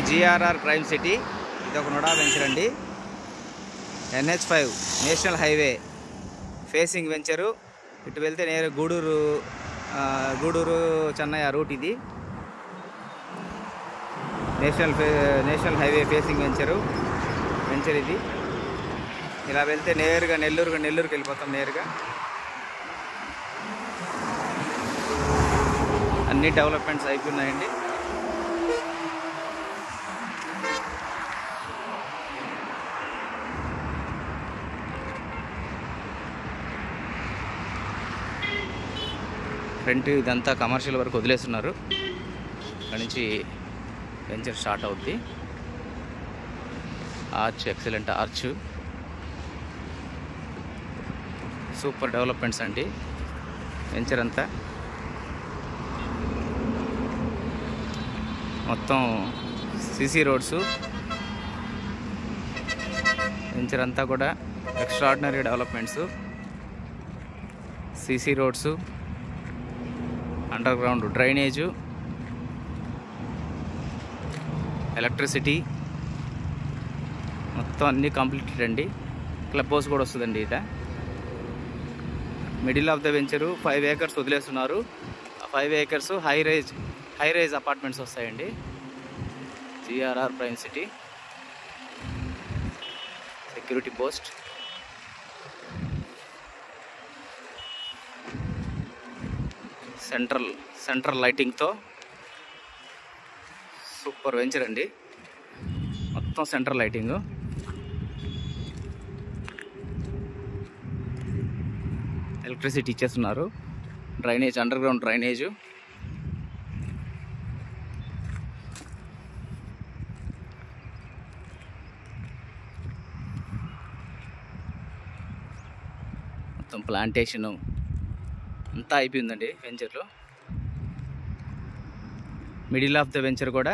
GRR prime city. ఇది ఒక NUDA venture అండి. NH5 national highway facing venture. ఇటు వెళ్తే నేరు గూడూరు చెన్నై రూట్. ఇది నేషనల్ హైవే ఫేసింగ్ వెంచర్ ఇది. ఇలా వెళ్తే నేరుగా నెల్లూరుకి వెళ్ళిపోతాం. నేరుగా అన్ని డెవలప్మెంట్స్ అయిపోయినాయండి. ఫ్రంట్ ఇదంతా కమర్షియల్ వరకు వదిలేస్తున్నారు. అక్కడి నుంచి వెంచర్ స్టార్ట్ అవుద్ది. Arch, excellent arch, super developments అండి వెంచర్ అంతా. మొత్తం సిసి రోడ్స్. వెంచర్ అంతా కూడా extraordinary developments. CC roads, underground drainage, electricity, మొత్తం అన్నీ కంప్లీటెడ్ అండి. క్లబ్ హౌస్ కూడా వస్తుందండి. It middle of the venture 5 acres వదిలేస్తున్నారు. 5 acres హై రైజ్ అపార్ట్మెంట్స్ వస్తాయండి. GRR prime city. Security post, central లైటింగ్తో సూపర్ వెంచర్ అండి. మొత్తం సెంట్రల్ లైటింగ్. ఎలక్ట్రిసిటీ ఇచ్చేస్తున్నారు. Drainage, underground drainage. మొత్తం ప్లాంటేషను అంతా అయిపోయిందండి వెంచర్లో. మిడిల్ ఆఫ్ ద వెంచర్ కూడా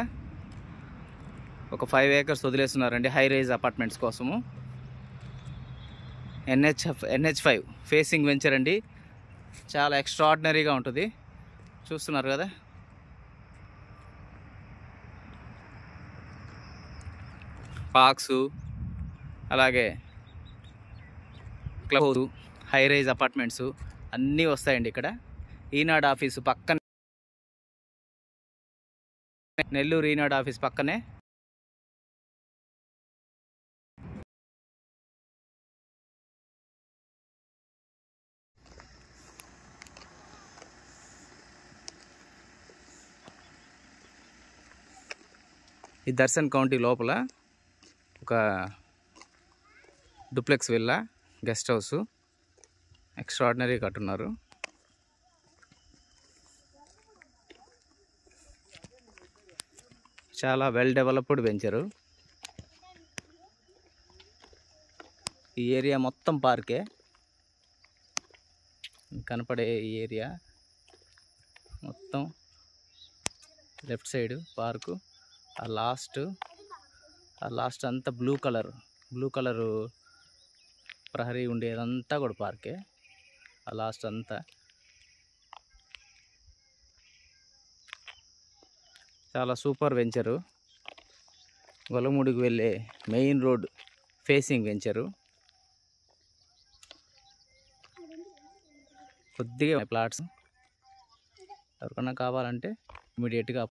ఒక 5 acres వదిలేస్తున్నారండి హై రైజ్ అపార్ట్మెంట్స్ కోసము. NH5 ఫేసింగ్ వెంచర్ అండి. చాలా ఎక్స్ట్రాడినరీగా ఉంటుంది. చూస్తున్నారు కదా. పార్క్స్, అలాగే club house, high rise apartments అన్నీ వస్తాయండి ఇక్కడ. ఈనాడు ఆఫీసు పక్కనే, నెల్లూరు ఈనాడు ఆఫీస్ పక్కనే ఈ దర్శన్ కౌంటీ లోపల ఒక duplex villa, guest house extraordinary కట్టున్నారు. చాలా వెల్ డెవలప్డ్ వెంచరు. ఈ ఏరియా మొత్తం పార్కే. కనపడే ఈ ఏరియా మొత్తం లెఫ్ట్ సైడ్ పార్కు. ఆ లాస్ట్ అంతా బ్లూ కలరు ప్రహరీ ఉండేదంతా కూడా పార్కే. ఆ లాస్ట్ అంతా చాలా సూపర్ వెంచరు. గొల్లమూడికి వెళ్ళే మెయిన్ రోడ్ ఫేసింగ్ వెంచరు. కొద్దిగా ప్లాట్స్ ఎవరికన్నా కావాలంటే ఇమీడియట్గా